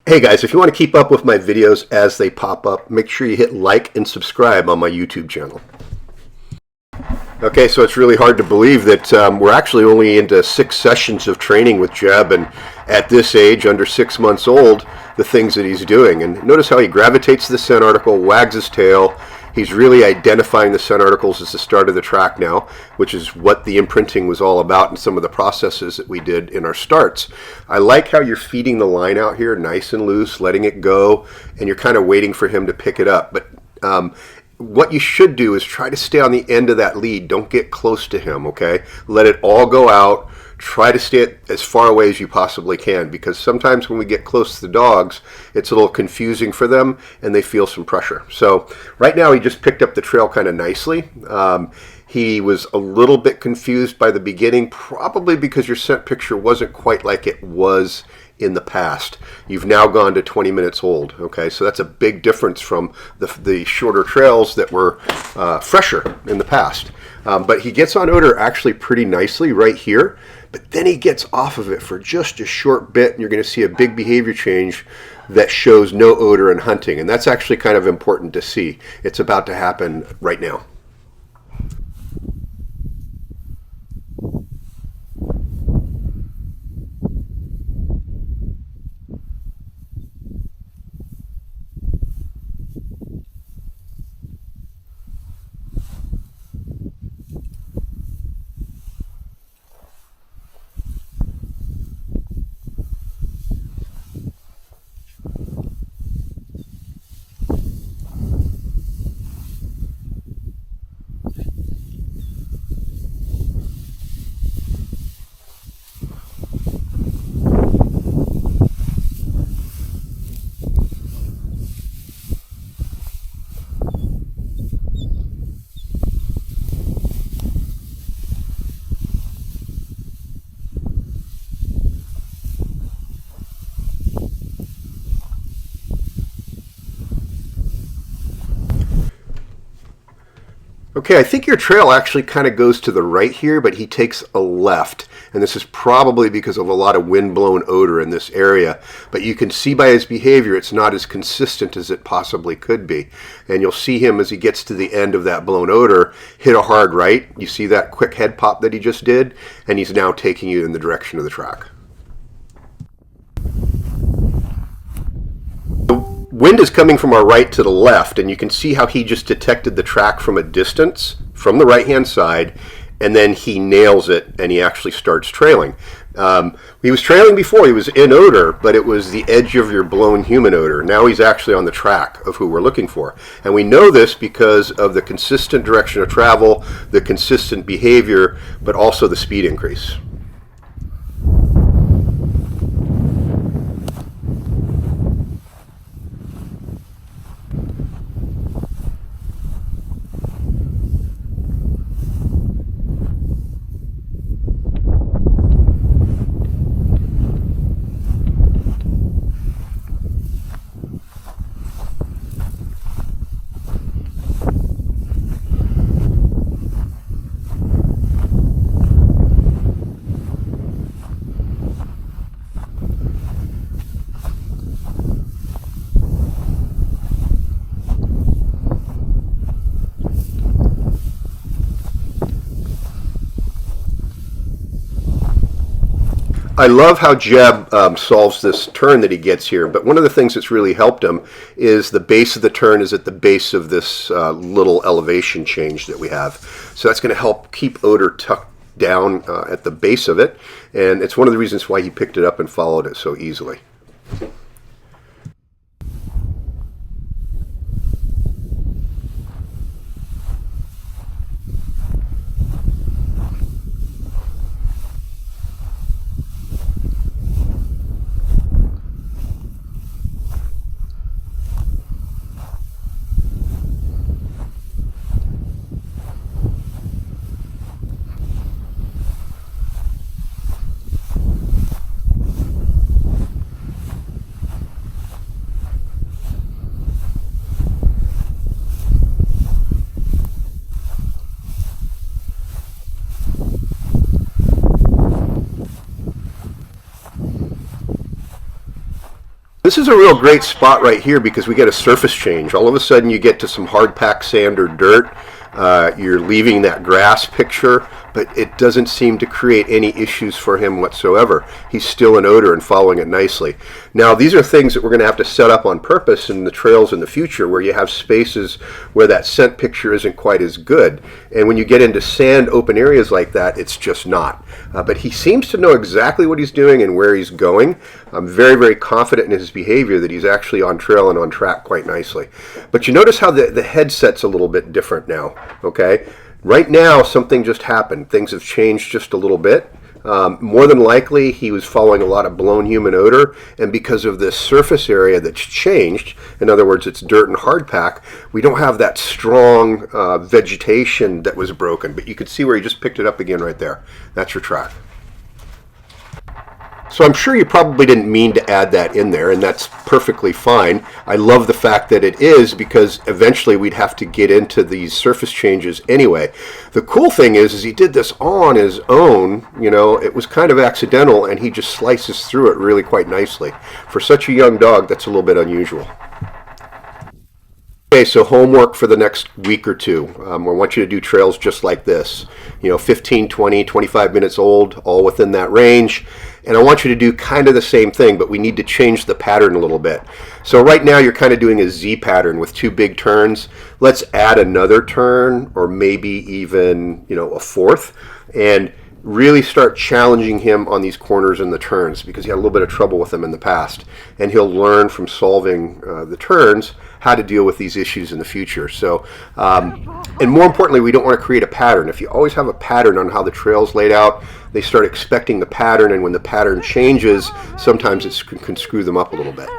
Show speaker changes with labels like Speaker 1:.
Speaker 1: Hey guys, if you want to keep up with my videos as they pop up, make sure you hit like and subscribe on my YouTube channel. Okay, so it's really hard to believe that we're actually only into 6 sessions of training with Jeb, and at this age, under 6 months old, the things that he's doing. And notice how he gravitates to the scent article, wags his tail. He's really identifying the scent articles as the start of the track now, which is what the imprinting was all about and some of the processes that we did in our starts. I like how you're feeding the line out here nice and loose, letting it go, and you're kind of waiting for him to pick it up. But what you should do is try to stay on the end of that lead. Don't get close to him, okay? Let it all go out. Try to stay as far away as you possibly can, because sometimes when we get close to the dogs, it's a little confusing for them and they feel some pressure. So right now he just picked up the trail kind of nicely. He was a little bit confused by the beginning, probably because your scent picture wasn't quite like it was in the past. You've now gone to 20 minutes old, okay? So that's a big difference from the shorter trails that were fresher in the past. But he gets on odor actually pretty nicely right here, but then he gets off of it for just a short bit, and you're going to see a big behavior change that shows no odor in hunting, and that's actually kind of important to see. It's about to happen right now. Okay, I think your trail actually kind of goes to the right here, but he takes a left. And this is probably because of a lot of wind-blown odor in this area. But you can see by his behavior, it's not as consistent as it possibly could be. And you'll see him as he gets to the end of that blown odor, hit a hard right. You see that quick head pop that he just did? And he's now taking you in the direction of the track. Wind is coming from our right to the left, and you can see how he just detected the track from a distance from the right hand side, and then he nails it and he actually starts trailing. He was trailing before, he was in odor, but it was the edge of your blown human odor. Now he's actually on the track of who we're looking for, and we know this because of the consistent direction of travel, the consistent behavior, but also the speed increase. I love how Jeb solves this turn that he gets here, but one of the things that's really helped him is the base of the turn is at the base of this little elevation change that we have. So that's going to help keep odor tucked down at the base of it, and it's one of the reasons why he picked it up and followed it so easily. This is a real great spot right here because we get a surface change. All of a sudden you get to some hard packed sand or dirt. You're leaving that grass picture, but it doesn't seem to create any issues for him whatsoever. He's still in odor and following it nicely. Now, these are things that we're going to have to set up on purpose in the trails in the future where you have spaces where that scent picture isn't quite as good. And when you get into sand open areas like that, it's just not. But he seems to know exactly what he's doing and where he's going. I'm very, very confident in his behavior that he's actually on trail and on track quite nicely. But you notice how the headset's a little bit different now, okay? Right now, something just happened. Things have changed just a little bit. More than likely, he was following a lot of blown human odor, and because of this surface area that's changed, in other words, it's dirt and hard pack, we don't have that strong vegetation that was broken. But you can see where he just picked it up again right there. That's your track. So I'm sure you probably didn't mean to add that in there, and that's perfectly fine. I love the fact that it is because eventually we'd have to get into these surface changes anyway. The cool thing is he did this all on his own. You know, it was kind of accidental, and he just slices through it really quite nicely. For such a young dog, that's a little bit unusual. Okay, so homework for the next week or two. I want you to do trails just like this. You know, 15, 20, 25 minutes old, all within that range. And I want you to do kind of the same thing, but we need to change the pattern a little bit. So right now you're kind of doing a Z pattern with two big turns. Let's add another turn, or maybe even, you know, a fourth, and really start challenging him on these corners and the turns, because he had a little bit of trouble with them in the past. And he'll learn from solving the turns how to deal with these issues in the future. So, and more importantly, we don't want to create a pattern. If you always have a pattern on how the trail's laid out, they start expecting the pattern, and when the pattern changes, sometimes it can screw them up a little bit.